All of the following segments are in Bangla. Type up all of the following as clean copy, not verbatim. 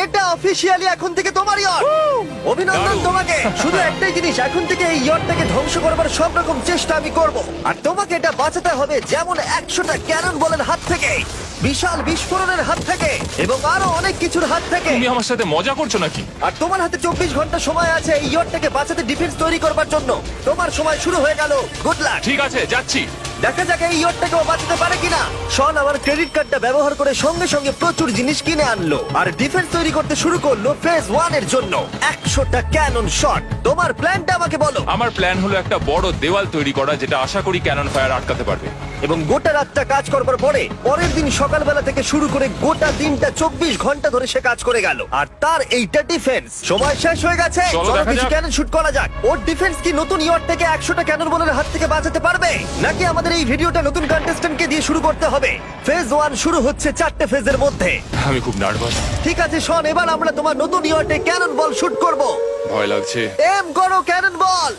এটা অফিসিয়ালি এখন থেকে তোমার ইয়ট। অভিনন্দন দারুণ। তোমাকে। শুধু একটাই জিনিস, এখন থেকে এই ইয়টটাকে ধ্বংস করবার সব রকম চেষ্টা আমি করব, আর তোমাকে এটা বাঁচাতে হবে যেমন 100টা ক্যানন বলের হাত থেকে, বিশাল বিস্ফোরণের হাত থেকে, এবং আরো অনেক কিছুর হাত থেকে। তুমি আমার সাথে মজা করছো নাকি? আর তোমার হাতে 24 ঘন্টা সময় আছে এই ইয়টটাকে বাঁচাতে, ডিফেন্স তৈরি করবার জন্য। তোমার সময় শুরু হয়ে গেল। Good luck. ঠিক আছে, যাচ্ছি। দেখা যাক এই ইয়টটাকে ও বাঁচাতে পারে কিনা। শন আমার ক্রেডিট কার্ডটা ব্যবহার করে সঙ্গে সঙ্গে প্রচুর জিনিস কিনে আনলো, আর ডিফেন্স তৈরি করতে শুরু করলো ফেজ 1 এর জন্য 100টা ক্যানন শট। তোমার প্ল্যানটা আমাকে বলো। আমার প্ল্যান হলো একটা বড় দেওয়াল তৈরি করা, যেটা আশা করি ক্যানন ফায়ার আটকাতে পারবে। এবং গোটা রাতটা কাজ করবার পরে পরের দিন সকালবেলা থেকে শুরু করে গোটা দিনটা 24 ঘন্টা ধরে সে কাজ করে গেল, আর তার এইটা ডিফেন্স। সময় শেষ হয়ে গেছে। চলো চলো দেখা কিছু যাক। ক্যানন শুট করা যাক। ওর ডিফেন্স কি নতুন ইয়ট থেকে 100টা ক্যানন বলের হাত থেকে বাঁচাতে পারবে, নাকি আমাদের এই ভিডিওটা নতুন কন্টেস্ট্যান্টকে দিয়ে শুরু করতে হবে? ফেজ 1 শুরু হচ্ছে 4টে ফেজের মধ্যে। আমি খুব নার্ভাস। ঠিক আছে শন, এবার আমরা তোমার নতুন ইয়টে ক্যানন বল শুট করব। ভয় লাগছে। এম করো ক্যানন বল।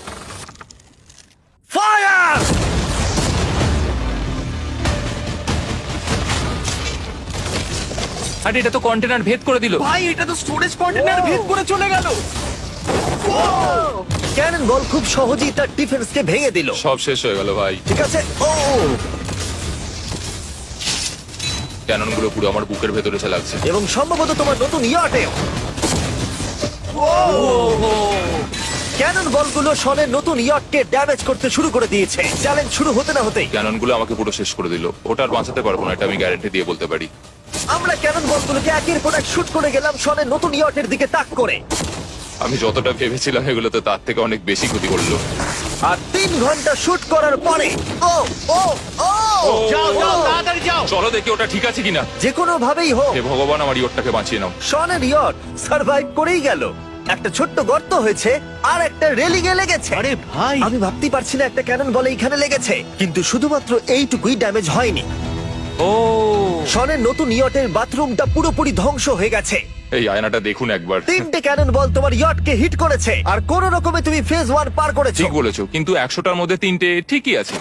ফায়ার! আরে এটা তো কন্টেনার ভেদ করে দিল। ভাই এটা তো স্টোরেজ কন্টেনার ভেদ করে চলে গেল। ক্যানন বল খুব সহজেই তার ডিফেন্সকে ভেঙে দিল। সব শেষ হয়ে গেল ভাই। ঠিক আছে। ও ক্যানন গুলো পুরো আমার বুকের ভেতরে এসে লাগছে। এবং সম্ভবত তোমার নতুন ইয়টেও। ক্যানন বলগুলো শনের নতুন ইয়টকে ড্যামেজ করতে শুরু করে দিয়েছে। চ্যালেঞ্জ শুরু হতে না হতেই ক্যানন গুলো আমাকে পুরো শেষ করে দিল। ওটা আর বাঁচাতে পারবো না, এটা আমি গ্যারান্টি দিয়ে বলতে পারি। আমরা ক্যানন বলগুলোকে একের পর এক শুট করে গেলাম শনের নতুন ইয়টের দিকে তাক করে। আমি যতটা ভেবেছিলাম এগুলো তো তার থেকে অনেক বেশি ক্ষতি করলো। আর 3 ঘন্টা শুট করার পরে ও ও ও যাও যাও তাড়াতাড়ি যাও। চলো দেখি ওটা ঠিক আছে কিনা। যে কোনো ভাবেই হোক হে ভগবান, আমার ইয়টটাকে বাঁচিয়ে নাও। শনের ইয়ট সার্ভাইভ করেই গেল। একটা ছোট্ট গর্ত হয়েছে আর একটা রেলিং এ লেগেছে। আরে ভাই আমি ভাবতেই পারছি না একটা ক্যানন বলে এখানে লেগেছে, কিন্তু শুধুমাত্র এইটুকুই ড্যামেজ হয়নি। ও, শনের নতুন ইয়টের বাথরুমটা পুরোপুরি ধ্বংস হয়ে গেছে। এই আয়নাটা দেখুন একবার। 3টে ক্যানন বল তোমার ইয়টকে হিট করেছে, আর কোন রকমে তুমি ফেজ 1 পার করেছো। ঠিক বলেছো, কিন্তু 100টার মধ্যে 3টে ঠিকই আছে।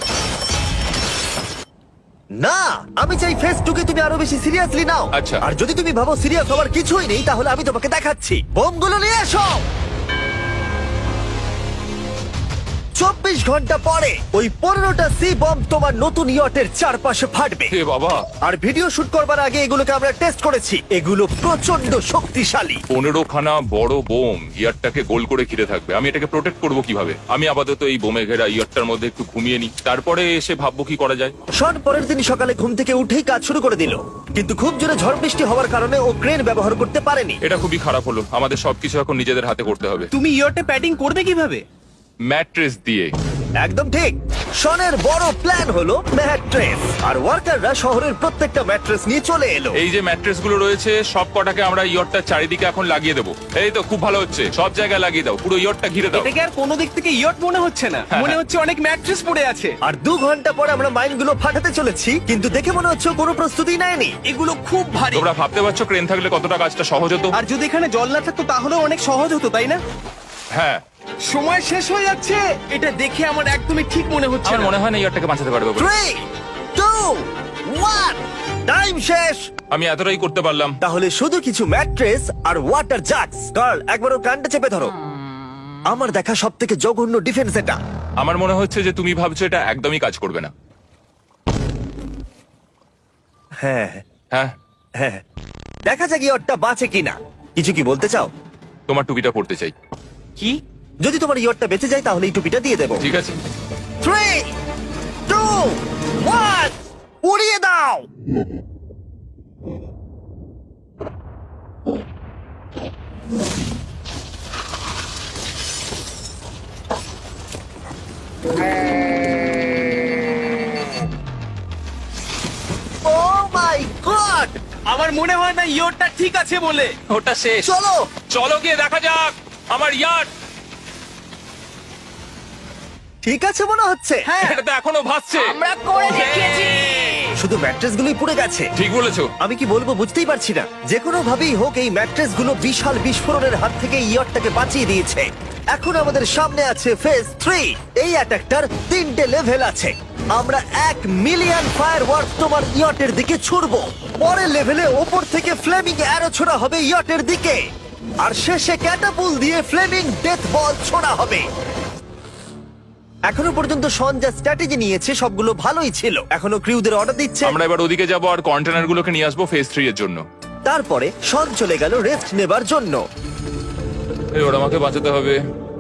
না, আমি চাই ফেজ 2 কে তুমি আরো বেশি সিরিয়াসলি নাও। আচ্ছা। আর যদি তুমি ভাবো সিরিয়াস হওয়ার কিছুই নেই, তাহলে আমি তোমাকে দেখাচ্ছি। বোমগুলো নিয়ে এসো। 24 ঘন্টা পরে ওই 15টা সি বম্ব তোমার নতুন ইয়টের চারপাশে ফাটবে। হে বাবা, আর ভিডিও শুট করবার আগে এগুলোকে আমরা টেস্ট করেছি। এগুলো প্রচন্ড শক্তিশালী। 15খানা বড় বোম ইয়ারটাকে গোল করে ঘিরে থাকবে। আমি এটাকে প্রোটেক্ট করব কিভাবে? আমি আপাতত এই বোমে ঘেরা ইয়ারটার মধ্যে একটু ঘুমিয়ে নিই, তারপরে এসে ভাববো কি করা যায়। শন পরের দিন সকালে ঘুম থেকে উঠেই কাজ শুরু করে দিল, কিন্তু খুব জোরে ঝড় বৃষ্টি হওয়ার কারণে ও ক্রেন ব্যবহার করতে পারেনি। এটা খুবই খারাপ হলো। আমাদের সবকিছু এখন নিজেদের হাতে করতে হবে। তুমি ইয়রটা প্যাডিং করবে কিভাবে? ম্যাট্রেস দিয়ে। একদম ঠিক। শনের বড় প্ল্যান হলো ম্যাট্রেস, আর ওয়ার্কাররা শহরের প্রত্যেকটা ম্যাট্রেস নিয়ে চলে এলো। এই যে ম্যাট্রেস গুলো রয়েছে সব কটাকে আমরা ইয়রটার চারিদিকে এখন লাগিয়ে দেবো। এই তো খুব ভালো হচ্ছে, সব জায়গায় লাগিয়ে দাও, পুরো ইয়রটা ঘিরে দাও। এটাকে আর কোনো দিক থেকে ইয়ট মনে হচ্ছে না, মনে হচ্ছে অনেক ম্যাট্রেস পড়ে আছে। আর 2 ঘন্টা পরে আমরা মাইনগুলো ফাটাতে চলেছি, কিন্তু দেখে মনে হচ্ছে ও কোনো প্রস্তুতি নেয়নি। এগুলো খুব ভারী। তোমরা ভাবতে পারছো ক্রেন থাকলে কতটা কাজটা সহজ হতো? আর যদি এখানে জল না থাকতো তাহলেও অনেক সহজ হতো, তাই না? হ্যাঁ, সময় শেষ হয়ে যাচ্ছে। এটা দেখে আমার একদমই ঠিক মনে হচ্ছে আমার না। মনে হয় না ইয়রটাকে বাঁচাতে পারবে বলে। 3 2 1 টাইম শেষ। আমি এতটাই করতে পারলাম। তাহলে শুধু কিছু ম্যাট্রেস আর ওয়াটার জাগস। গার্ল, একবার ওর কানটা চেপে ধরো। আমার দেখা সবথেকে জঘন্য ডিফেন্স এটা। আমার মনে হচ্ছে যে তুমি ভাবছো এটা একদমই কাজ করবে না। হ্যাঁ হ্যাঁ, হ্যাঁ, দেখা যাক ইয়রটা বাঁচে কিনা। কিছু কি বলতে চাও? তোমার টুপিটা পড়তে চাই। কি? যদি তোমার ইয়রটা বেঁচে যায় তাহলে এই টুপিটা দিয়ে দেবো। ঠিক আছে। 3 2 1 উড়িয়ে দাও। ও মাই গড! আমার মনে হয় না ইয়রটা ঠিক আছে বলে। ওটা শেষ। চলো চলো গিয়ে দেখা যাক আমার ইয়ার্ড। ঠিক আছে মনে হচ্ছে। হ্যাঁ, এটা তো এখনো ভাসছে। আমরা করে দেখিয়েছি। শুধু ম্যাট্রেস গুলোই পুড়ে গেছে। ঠিক বলেছো। আমি কি বলবো বুঝতেই পারছি না। যে কোনো ভাবেই হোক এই ম্যাট্রেস গুলো বিশাল বিস্ফোরণের হাত থেকে ইয়টটাকে বাঁচিয়ে দিয়েছে। এখন আমাদের সামনে আছে ফেজ 3। এই অ্যাটাকটার 3টে লেভেল আছে। আমরা 1 মিলিয়ন ফায়ারওয়ার্ক তোমার ইয়টের দিকে ছুড়বো। পরের লেভেলে ওপর থেকে ফ্লেমিং অ্যারো ছোড়া হবে ইয়টের দিকে, আর শেষে ক্যাটাপুল দিয়ে ফ্লেমিং ডেথ বল ছোড়া হবে। এখনো পর্যন্ত শন যা স্ট্র্যাটেজি নিয়েছে সবগুলো ভালোই ছিল। এখনো ক্রিউদের অর্ডার দিচ্ছে। আমরা এবার ওদিকে যাবো আর কন্টেনার গুলোকে নিয়ে আসবো ফেজ 3 এর জন্য। তারপরে শন চলে গেল রেস্ট নেবার জন্য। এবার আমাকে বাঁচাতে হবে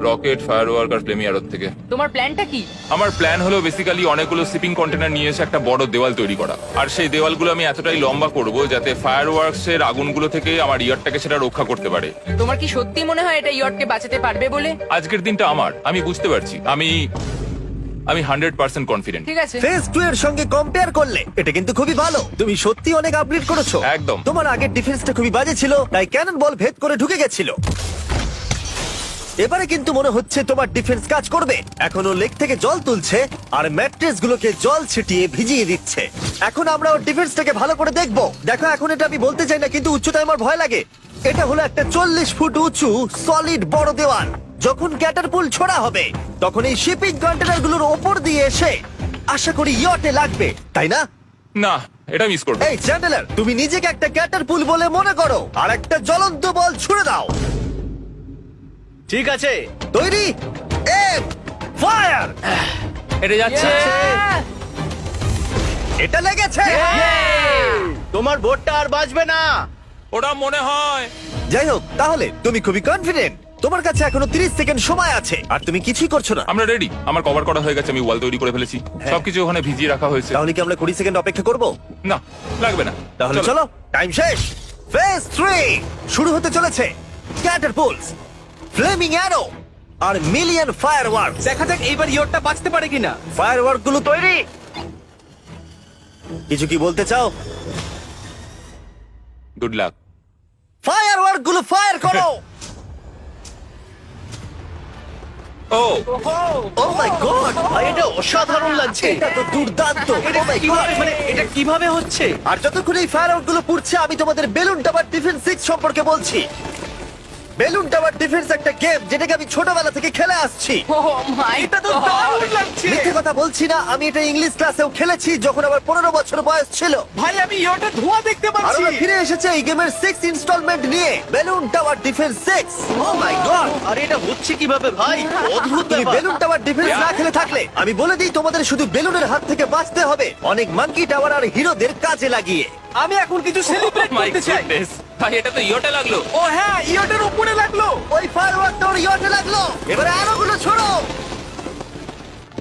রকেট, ফায়ারওয়ার্ক আর ফ্লেমি অ্যারোর থেকে। তোমার প্ল্যানটা কি? আমার প্ল্যান হলো বেসিক্যালি অনেকগুলো শিপিং কন্টেনার নিয়ে এসে একটা বড় দেওয়াল তৈরি করা, আর সেই দেওয়ালগুলো আমি এতটাই লম্বা করব যাতে ফায়ারওয়ার্কস এর আগুনগুলো থেকে আমার ইয়ারটাকে সেটা রক্ষা করতে পারে। তোমার কি সত্যি মনে হয় এটা ইয়টকে বাঁচাতে পারবে বলে? আজকের দিনটা আমার, আমি বুঝতে পারছি। আমি 100% কনফিডেন্ট। ঠিক আছে। ফেজ 2 এর সঙ্গে কম্পেয়ার করলে এটা কিন্তু খুবই ভালো। তুমি সত্যি অনেক আপগ্রেড করেছো। একদম। তোমার আগের ডিফেন্সটা খুবই বাজে ছিল, তাই ক্যানন বল ভেদ করে ঢুকে গেছিল। এবারে কিন্তু মনে হচ্ছে তোমার ডিফেন্স কাজ করবে। এখনো লেক থেকে জল তুলছে আর ম্যাট্রেস গুলোকে জল ছিটিয়ে ভিজিয়ে দিচ্ছে। এখন আমরা ওর ডিফেন্সটাকে ভালো করে দেখবো। দেখো, এখন এটা আমি বলতে চাই না, কিন্তু উচ্চতায় আমার ভয় লাগে। এটা হলো একটা 40 ফুট উঁচু সলিড বড় দেওয়াল। যখন ক্যাটারপুল ছোড়া হবে তখন এই শিপিং কন্টেনার গুলোর ওপর দিয়ে এসে আশা করি ইয়টে লাগবে, তাই না? না, এটা মিস করব। এই চ্যান্ডেলার, তুমি নিজেকে একটা ক্যাটারপুল বলে মনে করো আর একটা জ্বলন্ত বল ছুড়ে দাও। ঠিক আছে। তৈরি, এম ফায়ার। এটা যাচ্ছে। এটা লেগেছে। তোমার বোটটা আর বাজবে না। ওটা মনে হয়। যাই হোক, তাহলে তুমি খুবই কনফিডেন্ট। তোমার কাছে এখনো 30 সেকেন্ড সময় আছে আর তুমি কিছুই করছো না। আমরা রেডি, আমার কভার করা হয়ে গেছে, আমি ওয়াল তৈরি করে ফেলেছি, সবকিছু ওখানে ভিজিয়ে রাখা হয়েছে। তাহলে কি আমরা 20 সেকেন্ড অপেক্ষা করব? না, লাগবে না। তাহলে চলো, টাইম শেষ। ফেজ 3 শুরু হতে চলেছে। ক্যাটারপুলস, ফ্লেমিং অ্যারো আর মিলিয়ন ফায়ারওয়ার্কস। দেখা যাক এইবার ইয়টটা বাঁচতে পারে কিনা। ফায়ারওয়ার্ক গুলো তৈরি। কিছু কি বলতে চাও? Good luck. ফায়ারওয়ার্ক গুলো ফায়ার করো। ও ও মাই গড, এটা অসাধারণ লাগছে। এটা তো দুর্দান্ত। এটা Oh my কিভাবে God! মানে এটা কিভাবে হচ্ছে? আর যতক্ষণ এই ফায়ারওয়ার্ক গুলো পুড়ছে আমি তোমাদের বেলুন টাওয়ার ডিফেন্স 6 সম্পর্কে বলছি। বেলুন টাওয়ার ডিফেন্স একটা গেম যেটাকে আমি ছোটবেলা থেকে খেলে আসছি। ও মাই এটা তো দারুণ লাগছে। মিথ্যে কথা বলছি না, আমি এটা ইংলিশ ক্লাসেও খেলেছি যখন আমার 15 বছর বয়স ছিল। ভাই আমি ইয়টের ধোঁয়া দেখতে আর পাচ্ছি। ওরা ফিরে এসেছে এই গেমের 6 ইনস্টলমেন্ট নিয়ে, বেলুন টাওয়ার ডিফেন্স 6। ও মাই গড, আরে এটা হচ্ছে কিভাবে ভাই? অদ্ভুত তুমি ব্যাপার। বেলুন টাওয়ার ডিফেন্স না খেলে থাকলে আমি বলে দিই তোমাদের শুধু বেলুনের হাত থেকে বাঁচতে হবে অনেক মাঙ্কি টাওয়ার আর হিরোদের কাজে লাগিয়ে। আমি এখন কিছু সেলিব্রেট মাই করতে চাই। গুডনেস, ভাই এটা তো ইয়োটা লাগলো। ও হ্যাঁ, ইয়টের উপরে লাগলো। ওই ফায়ারওয়ার্ক তোর ইয়টে লাগলো। এবারে আরোগুলো ছোড়ো।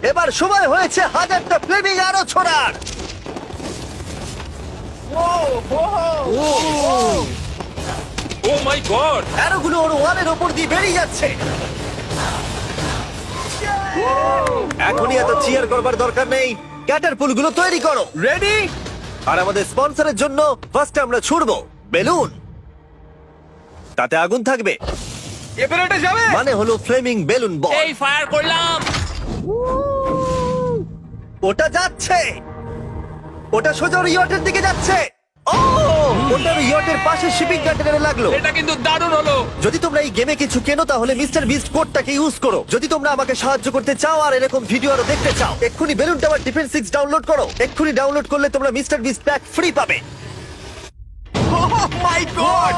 এবার সময় হয়েছে 1000টা ফ্লেমিং আরো ছোড়ার। ও মাই গড, অ্যারোগুলো ওর ওয়ালের ওপর দিয়ে বেরিয়ে যাচ্ছে। এখনই এত চিয়ার করবার দরকার নেই, ক্যাটারপুলগুলো তৈরি করো। রেডি? আর আমাদের স্পন্সরের জন্য ফার্স্টে আমরা ছুড়বো বেলুন, তাতে আগুন থাকবে, এবার এটা যাবে। মানে হলো ফ্লেমিং বেলুন বল। এই ফায়ার করলাম। ওটা যাচ্ছে, ওটা সোজা ওর ইয়টের দিকে যাচ্ছে। ও, ওটা ওর ইয়টের পাশে শিপিং কন্টেনারে লাগলো। এটা কিন্তু দারুণ হলো। যদি তোমরা এই গেমে কিছু কেনো তাহলে মিস্টার বিস্ট কোডটাকে ইউজ করো। যদি তোমরা আমাকে সাহায্য করতে চাও আর এরকম ভিডিও আরো দেখতে চাও, এক্ষুনি বেলুন টাওয়ার ডিফেন্স 6 ডাউনলোড করো। এক্ষুনি ডাউনলোড করলে তোমরা মিস্টার বিস্ট প্যাক ফ্রি পাবে। ওহ মাই গড।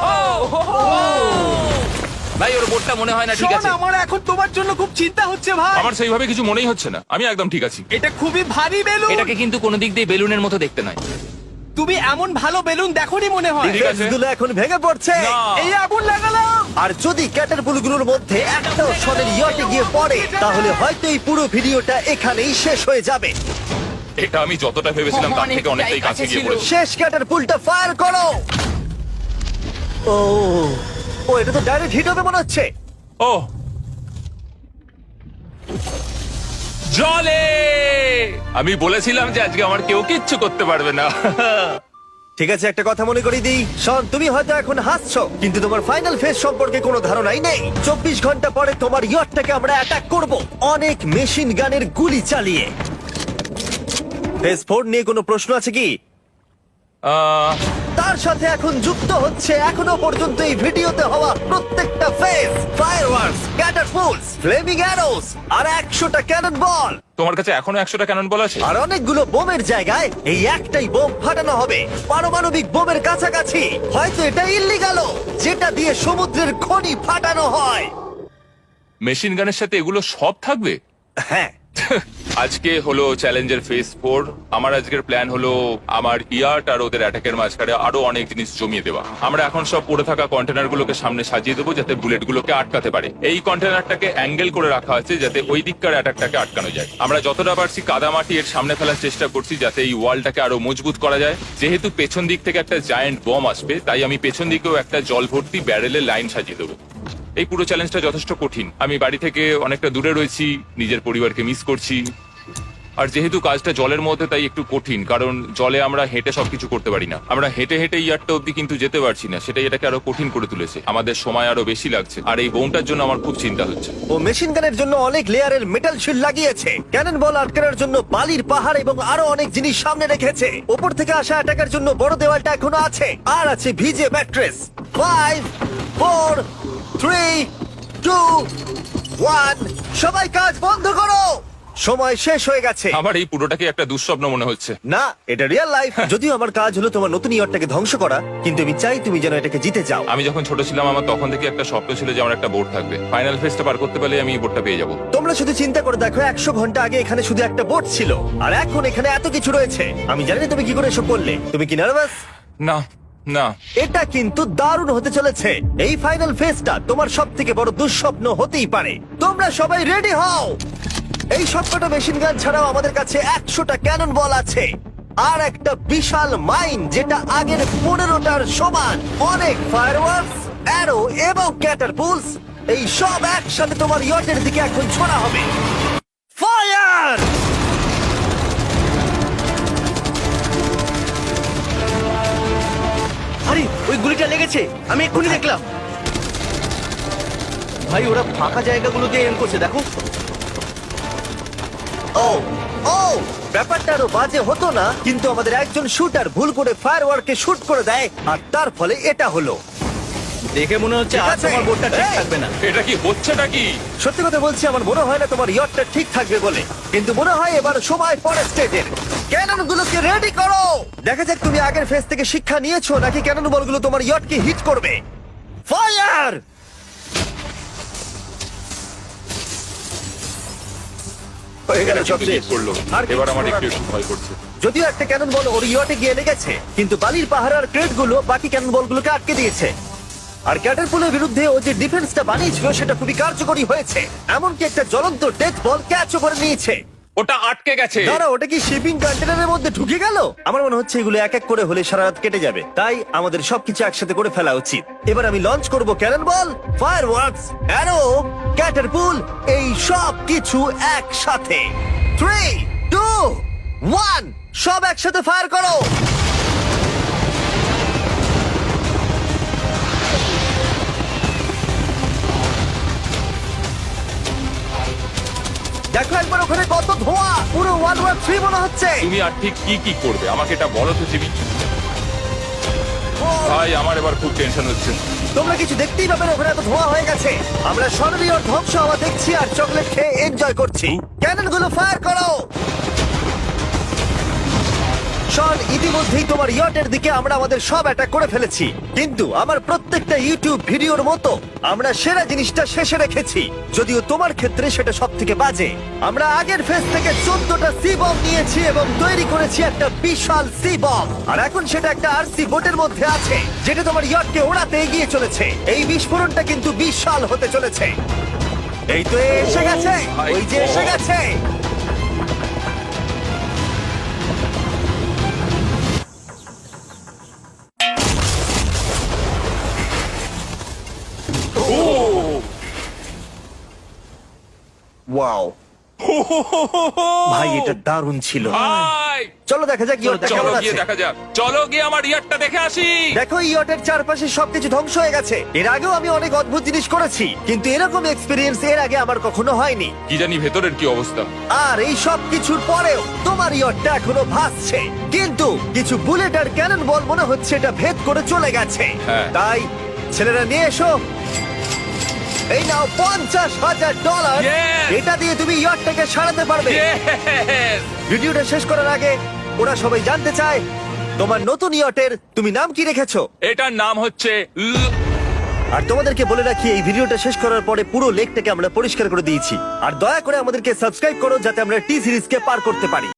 ভাই ওর বোর্ডটা মনে হয় না ঠিক শোন, আছে। আমার এখন তোমার জন্য খুব চিন্তা হচ্ছে ভাই। আমার সেইভাবে কিছু মনেই হচ্ছে না, আমি একদম ঠিক আছি। এটা খুবই ভারী বেলুন। এটাকে কিন্তু কোনো দিক দিয়ে বেলুনের মতো দেখতে নয়। তুমি এমন ভালো বেলুন দেখোনি মনে হয়। ঠিক আছে। গুলো এখন ভেঙে পড়ছে। না। এই আগুন লাগালাম। আর যদি ক্যাটারপুলগুলোর মধ্যে একটাও শনের ইয়টে গিয়ে পড়ে তাহলে হয়তো এই পুরো ভিডিওটা এখানেই শেষ হয়ে যাবে। এটা আমি যতটা ভেবেছিলাম তার থেকে অনেকটাই কাছে গিয়ে পড়েছে। শেষ ক্যাটারপুলটা ফায়ার করো। ও ও, এটা তো ডাইরেক্ট হিট হবে মনে হচ্ছে। ও জলে, আমি বলেছিলাম যে আজকে আমার কেউ কিচ্ছু করতে পারবে না। ঠিক আছে, একটা কথা মনে করিয়ে দিই, শন, তুমি হয়তো এখন হাসছো কিন্তু তোমার ফাইনাল ফেজ সম্পর্কে কোনো ধারণাই নেই। 24 ঘন্টা পরে তোমার ইয়টটাকে আমরা অ্যাটাক করব অনেক মেশিন গানের গুলি চালিয়ে। ফেজ 4 নিয়ে কোনো প্রশ্ন আছে কি? তার সাথে এখন যুক্ত হচ্ছে এখনো পর্যন্ত এই ভিডিওতে হওয়া প্রত্যেকটা face, fireworks, catapults, flaming arrows আর 100টা ক্যানন বল। তোমার কাছে এখনো 100টা ক্যানন বল আছে? আর অনেকগুলো বোমের জায়গায় এই একটাই বোম ফাটানো হবে, পারমাণবিক বোমের কাছাকাছি। হয়তো এটা ইল্লিগাল, যেটা দিয়ে সমুদ্রের খনি ফাটানো হয়। মেশিন গানের সাথে এগুলো সব থাকবে? হ্যাঁ, আজকে হলো চ্যালেঞ্জের ফেজ 4। আমার আজকের প্ল্যান হলো আমার ইয়ার্ট আর ওদের অ্যাটাকের মাঝখানে আরো অনেক জিনিস জমিয়ে দেওয়া। আমরা এখন সব পড়ে থাকা কন্টেনার গুলোকে সামনে সাজিয়ে দেবো যাতে বুলেট গুলোকে আটকাতে পারে। এই কন্টেনারটাকে অ্যাঙ্গেল করে রাখা আছে যাতে ওই দিককার অ্যাটাকটাকে আটকানো যায়। আমরা যতটা পারছি কাদামাটি এর সামনে ফেলার চেষ্টা করছি যাতে এই ওয়ালটাকে আরো মজবুত করা যায়। যেহেতু পেছন দিক থেকে একটা জায়ান্ট বম আসবে, তাই আমি পেছন দিকেও একটা জল ভর্তি ব্যারেলের লাইন সাজিয়ে দেবো। এই পুরো চ্যালেঞ্জটা যথেষ্ট কঠিন। আমি বাড়ি থেকে অনেকটা দূরে রয়েছি, নিজের পরিবারকে মিস করছি। আর যেহেতু কাজটা জলের মধ্যে, তাই একটু কঠিন, কারণ জলে আমরা হেঁটে সবকিছু করতে পারি না। আমরা হেঁটে হেঁটে ইয়ারটা অব্দি কিন্তু যেতে পারছি না, সেটাই এটাকে আরো কঠিন করে তুলেছে। আমাদের সময় আরো বেশি লাগছে, আর এই বোমটার জন্য আমার খুব চিন্তা হচ্ছে। ও মেশিন গানের জন্য অনেক লেয়ারের মেটাল শিল্ড লাগিয়েছে, ক্যানন বল আটকানোর জন্য বালির পাহাড় এবং আরো অনেক জিনিস সামনে রেখেছে। উপর থেকে আসা অ্যাটাকের জন্য বড় দেওয়ালটা এখনো আছে, আর আছে ভিজে ম্যাট্রেস। 5 4 3 2 1, সবাই কাজ বন্ধ করো, সময় শেষ হয়ে গেছে। আমার এই পুরোটাকে একটা দুঃস্বপ্ন মনে হচ্ছে। না, এটা রিয়েল লাইফ। যদিও আমার কাজ হলো তোমার নতুন ইয়ারটাকে ধ্বংস করা, কিন্তু আমি চাই তুমি যেন এটাকে জিতে যাও। আমি যখন ছোট ছিলাম, আমার তখন থেকে একটা স্বপ্ন ছিল যে আমার একটা বোট থাকবে। ফাইনাল ফেজটা পার করতে পারলে আমি এই বোটটা পেয়ে যাবো। তোমরা শুধু চিন্তা করে দেখো, 100 ঘন্টা আগে এখানে শুধু একটা বোট ছিল, আর এখন এখানে এত কিছু রয়েছে। আমি জানি না তুমি কি করে এসব করলে। তুমি কি নার্ভাস? না না, এটা কিন্তু দারুণ হতে চলেছে। এই ফাইনাল ফেজটা তোমার সব থেকে বড় দুঃস্বপ্ন হতেই পারে। তোমরা সবাই রেডি হও। এই সবকটা মেশিন গান ছাড়াও আমাদের কাছে 100টা ক্যানন বল আছে, আর একটা বিশাল মাইন যেটা আগের 15টার সমান। অনেক ফায়ারওয়ার্কস, অ্যারো এবং ক্যাটারপুলস, এই সব একসাথে তোমার ইয়টের দিকে এখন ছোড়া হবে। ফায়ার! আরে ওই গুলিটা লেগেছে, আমি এক্ষুনি দেখলাম। ভাই ওরা ফাঁকা জায়গাগুলো দিয়ে এম করছে, দেখো। ও ও, ব্যাপারটা আরো বাজে হতো না, কিন্তু আমাদের একজন শুটার ভুল করে ফায়ারওয়ার্ককে শুট করে দেয়, আর তার ফলে এটা হলো। দেখে মনে হচ্ছে ঠিক আর আছে। তোমার বোটটা ঠিক এই! থাকবে না। এটা কি হচ্ছেটা কি? সত্যি কথা বলছি, আমার মনে হয় না তোমার ইয়টটা ঠিক থাকবে বলে, কিন্তু মনে হয় এবার সময় পরে স্টেজের। ক্যানন গুলোকে রেডি করো। দেখা যাক তুমি আগের ফেজ থেকে শিক্ষা নিয়েছো নাকি ক্যানন বলগুলো তোমার ইয়টকে হিট করবে। ফায়ার! হয়ে গেল, সব কিন্তু শেষ। hit করলো। আর এবার আমার কিছু একটু একটু ভয় করছে। যদিও একটা ক্যানন বল ওর ইয়টে গিয়ে লেগেছে, কিন্তু বালির পাহাড় আর ক্রেট গুলো বাকি ক্যানন বলগুলোকে আটকে দিয়েছে। আর ক্যাটারপুলের বিরুদ্ধে ও যে ডিফেন্সটা বানিয়েছিল সেটা খুবই কার্যকরী হয়েছে। এমনকি একটা জ্বলন্ত ডেথ বল ক্যাচও করে নিয়েছে। ওটা আটকে গেছে। দাঁড়া, ওটা কি শিপিং কন্টেনারের মধ্যে ঢুকে গেল? আমার মনে হচ্ছে এগুলো এক এক করে হলে সারা রাত কেটে যাবে, তাই আমাদের সবকিছু একসাথে করে ফেলা উচিত। এবার আমি লঞ্চ করব ক্যানন বল, ফায়ারওয়ার্কস, অ্যারো, ক্যাটারপুল, এই সব কিছু একসাথে। 3 2 1, সব একসাথে ফায়ার করো। দেখো একবার ওখানে কত ধোঁয়া, পুরো ওয়ার্ল্ড ওয়ার 3 মনে হচ্ছে। তুমি আর ঠিক কি কি করবে আমাকে এটা বলো তো জিমি। ভাই আমার এবার খুব টেনশন হচ্ছে। তোমরা কিছু দেখতেই পাবে না, ওখানে এত ধোঁয়া হয়ে গেছে। আমরা স্বর্ণীয় ধ্বংস হওয়া দেখছি আর চকলেট খেয়ে এনজয় করছি। ক্যানন গুলো ফায়ার করো। শন, ইতিমধ্যেই তোমার ইয়টের দিকে আমরা আমাদের সব অ্যাটাক করে ফেলেছি, কিন্তু আমার প্রত্যেকটা ইউটিউব ভিডিওর মতো আমরা সেরা জিনিসটা শেষে রেখেছি, যদিও তোমার ক্ষেত্রে সেটা সব থেকে বাজে। আমরা আগের ফেজ থেকে 14টা সি বম নিয়েছি এবং তৈরি করেছি একটা বিশাল সি বম, আর এখন সেটা একটা আরসি বোটের মধ্যে আছে যেটা তোমার ইয়টকে ওড়াতে এগিয়ে চলেছে। এই বিস্ফোরণটা কিন্তু বিশাল হতে চলেছে। এই তো এসে গেছে, ওই যে এসে গেছে। ওয়াও, ভাই এটা দারুণ ছিল। ভাই যাই। চলো দেখা যাক ইয়টটা চলো কেমন গিয়ে আছে। দেখা যাক, চলো গিয়ে আমার ইয়ারটা দেখে আসি। দেখো ইয়টের চারপাশে সবকিছু ধ্বংস হয়ে গেছে। এর আগেও আমি অনেক অদ্ভুত জিনিস করেছি, কিন্তু এরকম এক্সপিরিয়েন্স এর আগে আমার কখনো হয়নি। কি জানি ভেতরের কি অবস্থা। আর এই সব কিছুর পরেও তোমার ইয়টটা এখনো ভাসছে, কিন্তু কিছু বুলেট আর ক্যানন বল মনে হচ্ছে এটা ভেদ করে চলে গেছে। হ্যাঁ। তাই ছেলেরা নিয়ে এসো, এই নাও $50,000। Yes! এটা দিয়ে তুমি ইয়টটাকে সারাতে পারবে। Yes! ভিডিওটা শেষ করার আগে ওরা সবাই জানতে চায় তোমার নতুন ইয়টের তুমি নাম কি রেখেছো। এটার নাম হচ্ছে আর তোমাদেরকে বলে রাখি, এই ভিডিওটা শেষ করার পরে পুরো লেকটাকে আমরা পরিষ্কার করে দিয়েছি। আর দয়া করে আমাদেরকে সাবস্ক্রাইব করো যাতে আমরা টি সিরিজকে পার করতে পারি।